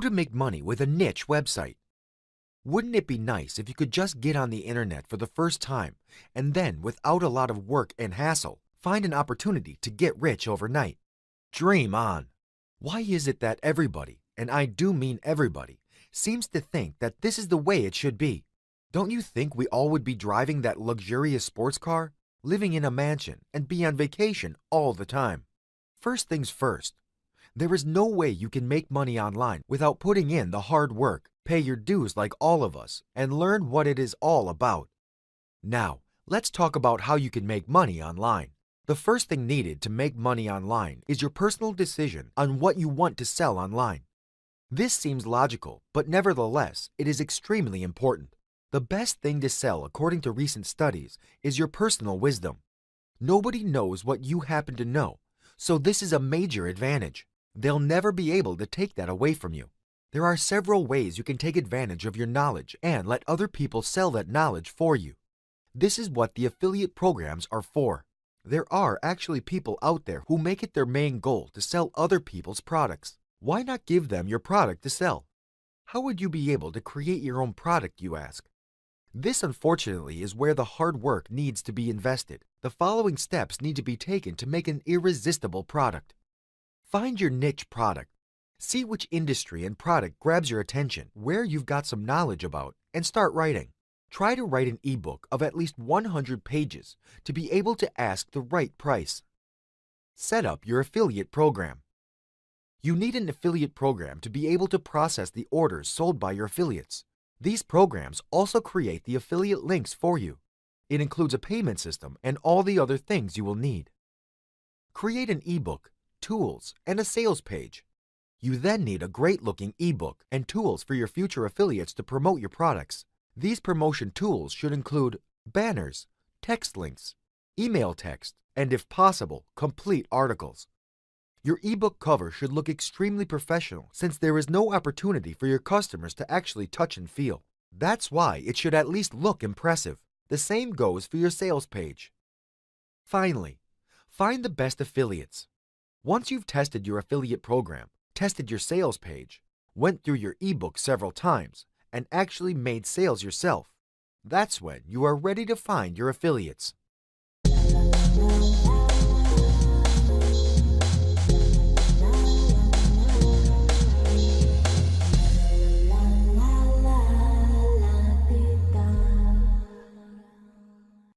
to make money with a niche website. Wouldn't it be nice if you could just get on the internet for the first time and then, without a lot of work and hassle, find an opportunity to get rich overnight? Dream on! Why is it that everybody, and I do mean everybody, seems to think that this is the way it should be? Don't you think we all would be driving that luxurious sports car, living in a mansion, and be on vacation all the time? First things first, there is no way you can make money online without putting in the hard work, pay your dues like all of us, and learn what it is all about. Now, let's talk about how you can make money online. The first thing needed to make money online is your personal decision on what you want to sell online. This seems logical, but nevertheless, it is extremely important. The best thing to sell, according to recent studies, is your personal wisdom. Nobody knows what you happen to know, so this is a major advantage. They'll never be able to take that away from you. There are several ways you can take advantage of your knowledge and let other people sell that knowledge for you. This is what the affiliate programs are for. There are actually people out there who make it their main goal to sell other people's products. Why not give them your product to sell? How would you be able to create your own product, you ask? This, unfortunately, is where the hard work needs to be invested. The following steps need to be taken to make an irresistible product. Find your niche product. See which industry and product grabs your attention, where you've got some knowledge about, and start writing. Try to write an ebook of at least 100 pages to be able to ask the right price. Set up your affiliate program. You need an affiliate program to be able to process the orders sold by your affiliates. These programs also create the affiliate links for you. It includes a payment system and all the other things you will need. Create an ebook, tools, and a sales page. You then need a great-looking ebook and tools for your future affiliates to promote your products. These promotion tools should include banners, text links, email text, and if possible, complete articles. Your ebook cover should look extremely professional since there is no opportunity for your customers to actually touch and feel. That's why it should at least look impressive. The same goes for your sales page. Finally, find the best affiliates. Once you've tested your affiliate program, tested your sales page, went through your ebook several times, and actually made sales yourself, that's when you are ready to find your affiliates.